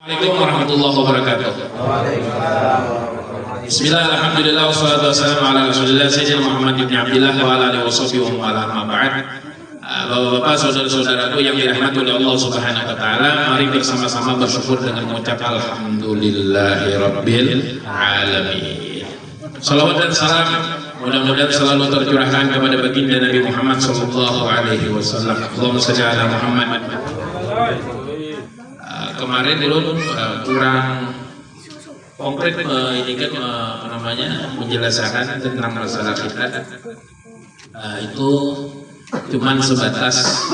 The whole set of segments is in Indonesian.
Assalamualaikum warahmatullahi wabarakatuh. Bismillah, alhamdulillah, wassalatu wassalamu ala rasulillah sayyidina Muhammad ibn Abdillah wa ala alihi washabihi wa ala amma ba'd. Bapak-bapak, saudara-saudaraku yang dirahmati oleh Allah Subhanahu wa taala, mari bersama-sama bersyukur dengan mengucap alhamdulillahirabbil alamin. Salawat dan salam mudah-mudahan selalu tercurahkan kepada baginda Nabi Muhammad sallallahu alaihi wasallam. Allahumma shalli ala Muhammad. Kemarin dulu kurang konkret menjelaskan tentang masalah kita itu cuman sebatas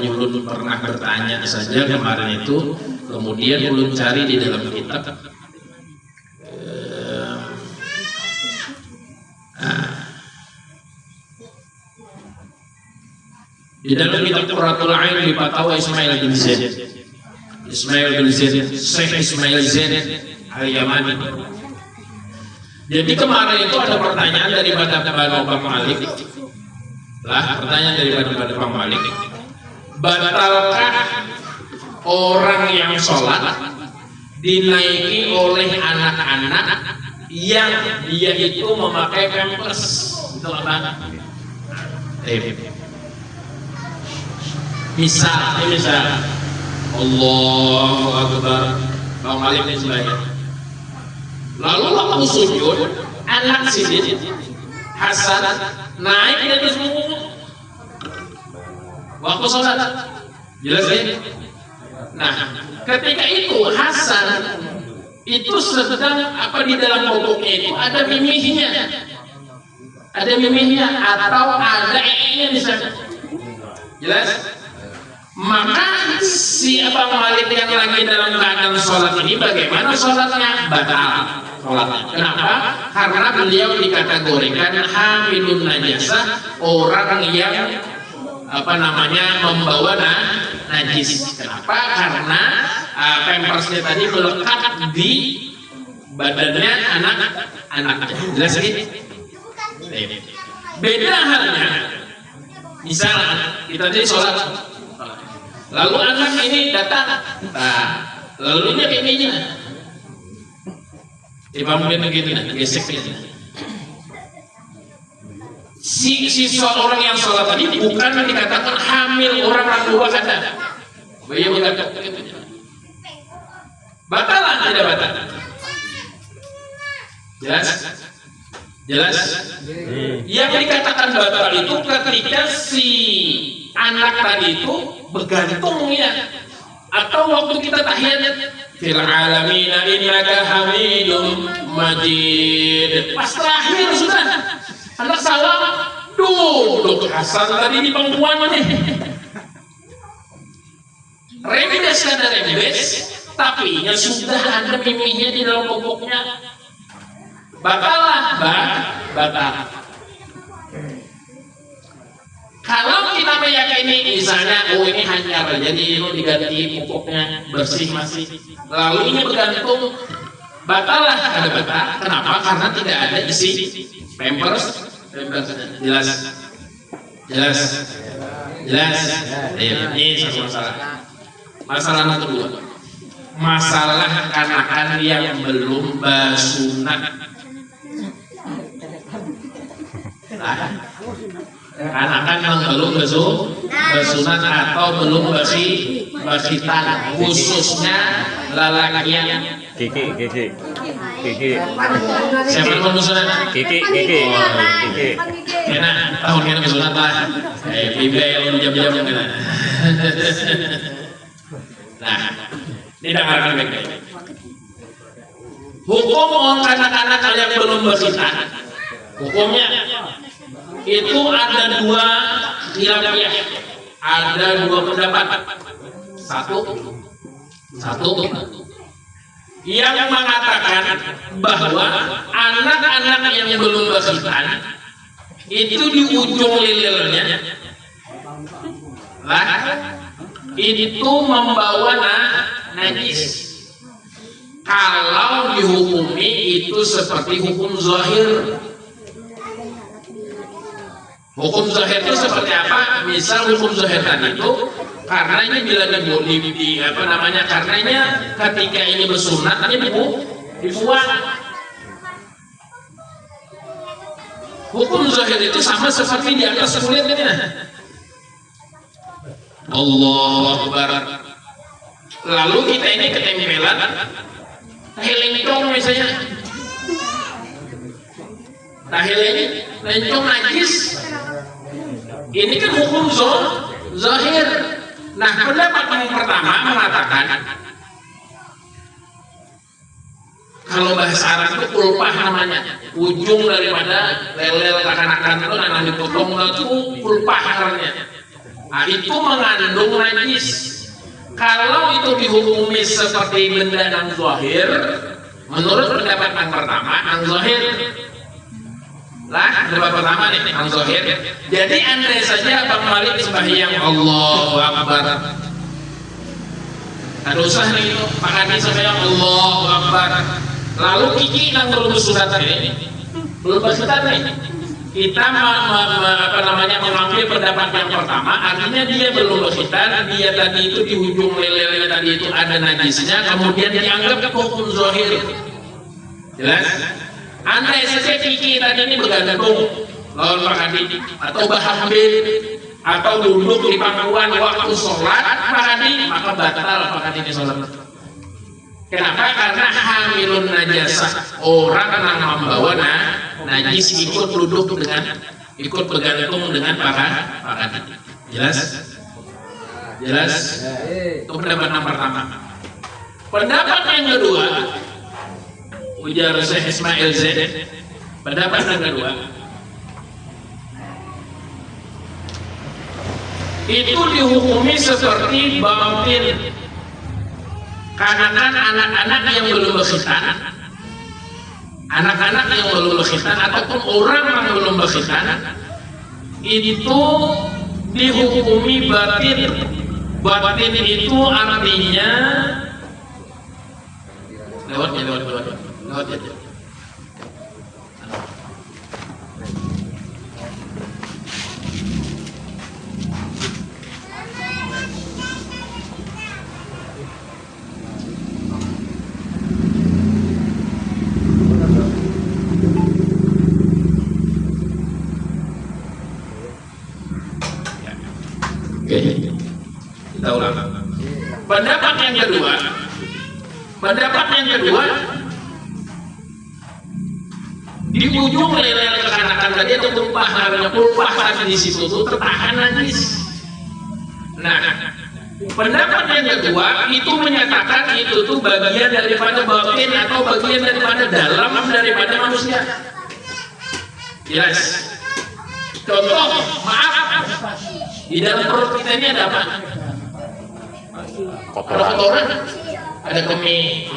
ulun pernah bertanya saja kemarin itu, kemudian ulun cari di dalam kitab di dalam kitab Qurratul Ain di Fatawa Ismail bin Zaid, Syekh Ismail Zain Al-Yamani. Jadi kemarin itu ada pertanyaan daripada Bang Malik. Pertanyaan daripada Bang Malik. Batalkah orang yang sholat dinaiki oleh anak-anak yang dia itu memakai pampers? Betul apa? Misal Allahu Akbar, Bang Malik ini sebagai. Lalu waktu sujud, anak Sidin Hasan naik di atas punggung waktu sholat. Jelas ya? Nah, ketika itu Hasan itu sedang di dalam pokoknya itu ada mimihnya atau ada e-nya di sana. Jelas? Maka si Abang Malik yang lagi dalam keadaan sholat ini bagaimana sholatnya? Batal sholatnya. Kenapa? Karena beliau dikategorikan hamilun najasah, orang yang membawa najis. Kenapa? Karena pampersnya tadi melekat di badannya anak. Jelas ini? Beda halnya. Misalnya kita jadi sholat, lalu anak ini datang, lalu dia kayak gini, mungkin begini, gesek ini. Si seorang yang sholat tadi bukan dikatakan hamil orang tua ada. Beliau berkata begitu. Batalan tidak batal? Jelas? Yang dikatakan batal itu ketika si anak tadi itu bergantung ya, atau waktu kita tahiyat fil alamina innaka hamidum majid, pas terakhir sudah anak salam duduk Hasan tadi di pangkuan nih. Rembes ada rembes, tapi yang sudah ada mimihnya di dalam popoknya. Batal. Kalau kita meyakini misalnya ini hanyar, jadi ini diganti pupuknya bersih masih, lalu ini bergantung, batal. Kenapa? Karena tidak ada isi pampers. Jelas. Ini satu masalah. Masalah kedua, masalah anak-anak yang belum basunat. Anak-anak yang belum bersunat atau belum berkhitan, khususnya lelakian. Kiki. Siapa yang belum bersunat? Kiki. Kena tahun kena bersunat lah. Bibi yang jam-jam kena. Nah, tidak akan baik. Hukum anak-anak yang belum berkhitan, hukumnya itu ada dua khilafiyah, ada dua pendapat. Satu yang mengatakan bahwa anak-anak yang belum berkhitan itu di ujung lilirnya itu membawa najis. Kalau dihukumi itu seperti hukum zahir. Hukum zahir itu seperti apa? Misal hukum zahir tadi itu Karenanya bila karenanya ketika ini bersunatnya dibuang. Hukum zahir itu sama seperti di atas kulitnya. Allahu Akbar. Lalu kita ini ketempelan tahi lencong misalnya. Tahi lencong najis. Ini kan hukum zahir. Nah, pendapat yang pertama mengatakan kalau bahasa Arab itu kulpah namanya, ujung daripada lelel akan-akan itu nanti dipotong itu kulpah namanya. Nah, itu mengandung najis. Kalau itu dihukumi seperti benda yang zahir, menurut pendapat yang pertama, yang zahir lah, pendapat pertama nih, yang zahir. Jadi andai saja Bang Malik sembahyang Allahu Akbar, ada usah nih itu, Pak Hadi sembahyang Allahu Akbar. Lalu Kiki yang belum bersunat ini, belum bersunat nih. Kita mengambil pendapat yang pertama, artinya dia belum berkhitan, dia tadi itu di ujung lele tadi itu ada najisnya, kemudian dianggap hukum zahir. Jelas? Andai saja Kiki tadi ini bergantung lawan Pak Hadi atau bahambil atau duduk di pangkuan waktu sholat Pak Hadi, maka batal Pak Hadi ini sholat. Kenapa? Karena hamilun najasah, orang yang membawa najis ikut duduk ikut bergantung dengan Pak Hadi. Jelas? Jelas? Itu pendapat yang pertama. Pendapat yang kedua, ujar Syekh Ismail Zaid, pendapat yang kedua, itu dihukumi seperti batin. Karena anak-anak yang belum berkhitan, anak-anak yang belum berkhitan ataupun orang yang belum berkhitan itu dihukumi batin. Batin itu artinya lewat. Kita ulang. Pendapat yang kedua, di ujung lele kekanak-kanak tadi ada kulpah tadi di situ tuh tertahan najis. Nah, pendapat yang kedua itu menyatakan itu tuh bagian daripada batin atau bagian daripada dalam daripada manusia. Jelas. Contoh, maaf, di dalam perut kita ini ada apa? Kotoran, ada kemih,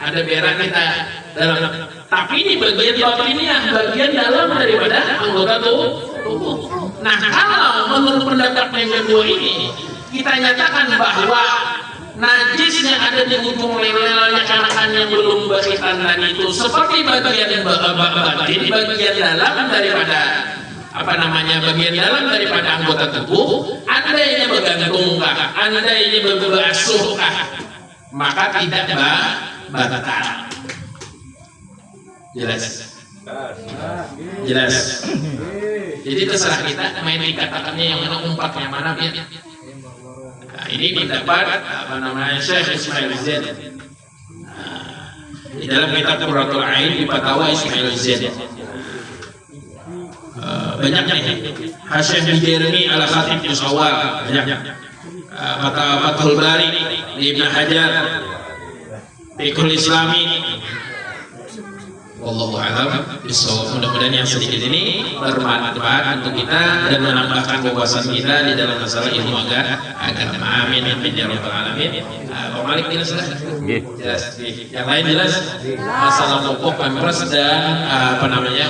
ada berak kita dalam. Tapi ini bagian batinnya, bagian dalam daripada anggota tubuh. Nah, kalau menurut pendapat yang kedua ini, kita nyatakan bahwa najis yang ada di ujung lelelnya kanakan yang belum berkhitan tadi itu seperti bagian batin, bagian dalam daripada bagian dalam daripada anggota tubuh. Andainya bergantungkah, andainya berbasuhkah, maka tidak batal. Jelas. Jadi terserah kita main dikatakannya yang mana umpat yang mana biar. Nah, ini pendapat Syekh Ismail Zaid. Di dalam kitab Qurratul Ain di Fatawa Ismail Zaid. Banyak nih. Hasyim Bijermi Al-Khatib Yusawal banyak. Fathul Bari di Ibn Hajar, Fiqhul Islami. Wallahu a'lam bishawab. Mudah-mudahan yang sedikit ini bermanfaat untuk kita dan menambahkan wawasan kita di dalam masalah ilmu agama. Amin ya rabbal alamin. Pak Malik jelas lah. Jelas. Yang lain jelas. Masalah pokok pempres dan orang yang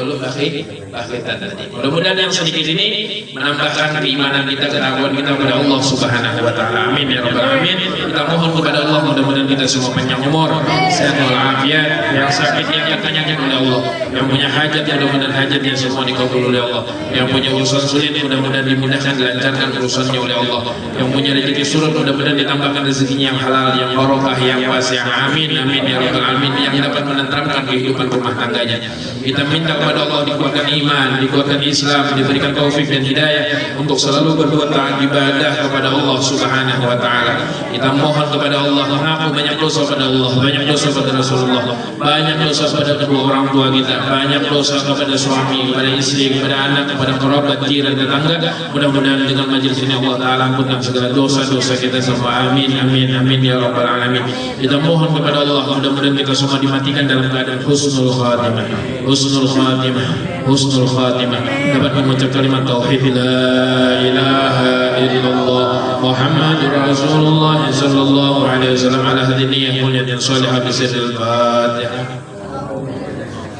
belum bakhita tadi. Mudah-mudahan yang sedikit ini menambahkan keimanan kita, ketakwaan kita kepada Allah Subhanahu wa taala. Amin ya rabbal alamin. kita mohon kepada Allah mudah-mudahan kita semua panjang umur, sehat walafiat, yang sakit yang ditanyakan oleh Allah, yang punya hajat mudah-mudahan hajatnya semua dikabul oleh Allah, yang punya urusan sulit mudah-mudahan dimudahkan dilancarkan urusannya oleh Allah, yang punya rezeki surut mudah-mudahan ditambahkan rezekinya yang halal, yang barokah, yang wasi'ah. Amin amin ya rabbal alamin. Yang dapat menenteramkan kehidupan rumah tangganya, kita minta kepada Allah dikuatkan iman, dikuatkan Islam, diberikan taufik dan hidayah untuk selalu berbuat taat ibadah kepada Allah Subhanahu wa taala. Kita mohon kepada Allah mengaku banyak dosa pada Allah, banyak dosa pada Rasulullah, banyak dosa pada kedua orang tua kita, banyak dosa kepada suami, kepada istri, kepada anak, kepada kerabat, jiran, tetangga. Mudah-mudahan dengan majelis ini Allah taala ampunkan segala dosa-dosa kita semua. Amin amin amin ya rabbal alamin. Kita mohon kepada Allah mudah-mudahan kita semua dimatikan dalam keadaan husnul khatimah, husnul khatimah, husnul khatimah, dapat mengucap kalimat tauhid la ilaha illallah Muhammadur Rasulullah sallallahu alaihi wasallam ala hadhihi niyyah muliatin salihah bi sirril Fatihah.